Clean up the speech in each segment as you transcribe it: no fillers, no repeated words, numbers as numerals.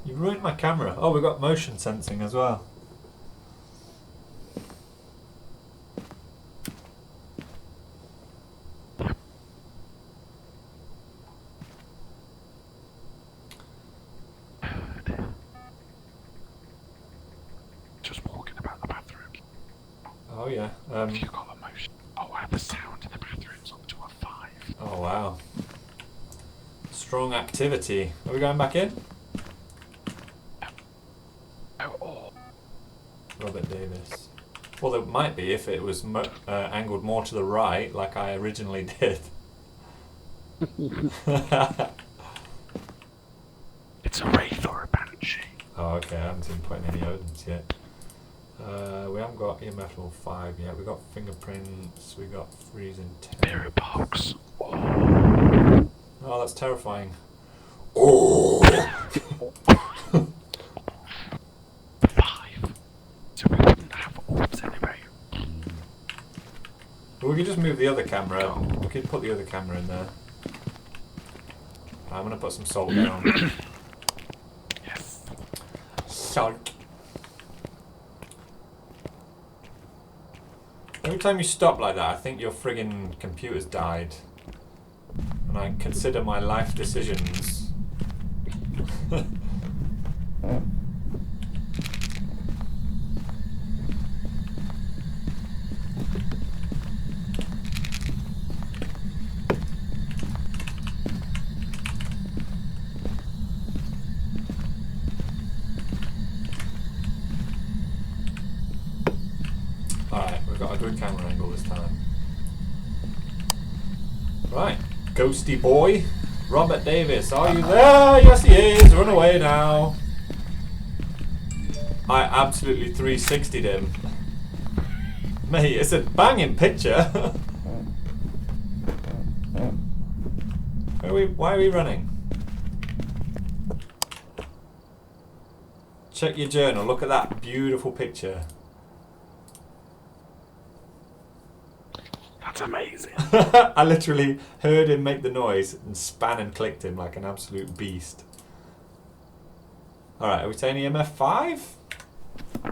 You ruined my camera. Oh, we've got motion sensing as well. Just walking about the bathroom. Oh yeah. Have you got the motion? Oh wow, the sound in the bathroom's up to a 5. Oh wow. Strong activity. Are we going back in? Oh. Robert Davis. Well, there might be if it was angled more to the right, like I originally did. It's a wraith or a banshee. Oh, okay. I haven't been putting any Odins yet. We haven't got EMF level 5 yet. We got fingerprints. We got freezing 10. Spirit box. Oh. Oh, that's terrifying. Oh. 5. So we wouldn't have orbs anyway. Well, we could just move the other camera. We could put the other camera in there. I'm gonna put some salt down. Yes. Salt. Every time you stop like that, I think your friggin' computer's died. And I consider my life decisions. Alright, we've got a good camera angle this time. Right, ghosty boy. Robert Davis, are you there? Yes he is, run away now. I absolutely 360'd him. Mate, it's a banging picture. Why are we running? Check your journal, look at that beautiful picture. That's amazing. I literally heard him make the noise and span and clicked him like an absolute beast. Alright, are we saying EMF 5? Yeah,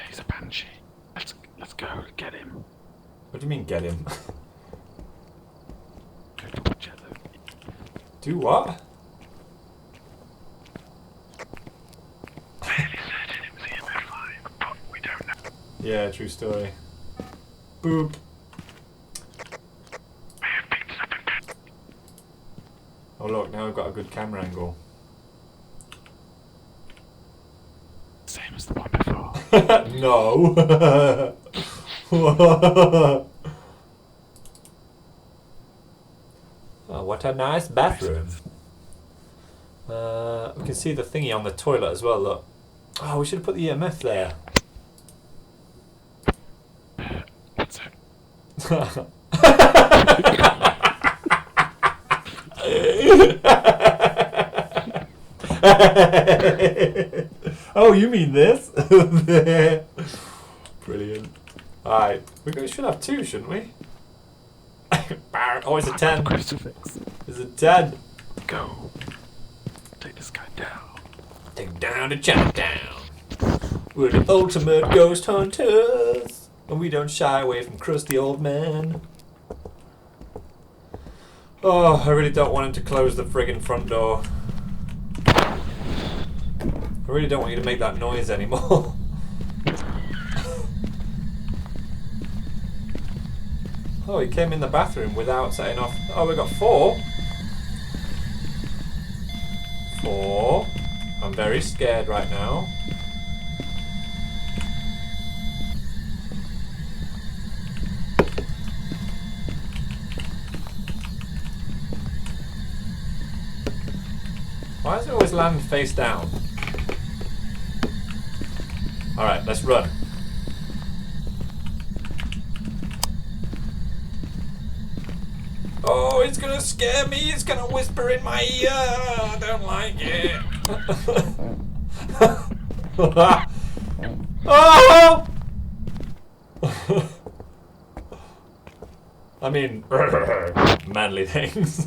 he's a banshee. Let's go get him. What do you mean get him? Go to the jello. Do what? Clearly said it was EMF 5, but we don't know. Yeah, true story. Boop. Oh look, now we've got a good camera angle. Same as the one before. No. Oh, what a nice bathroom. We can see the thingy on the toilet as well, look. Oh, we should have put the EMF there. What's it? Oh, you mean this? Brilliant. Alright, we should have 2, shouldn't we? Oh, it's a 10. Crucifix. It's a 10. Go. Take this guy down. Take him down to Chinatown. We're the ultimate ghost hunters, and we don't shy away from crusty old men. Oh, I really don't want him to close the friggin' front door. I really don't want you to make that noise anymore. Oh, he came in the bathroom without setting off. Oh, we got 4. 4. I'm very scared right now. Why does it always land face down? Alright, let's run. Oh, it's gonna scare me. It's gonna whisper in my ear. I don't like it. Oh! I mean, manly things.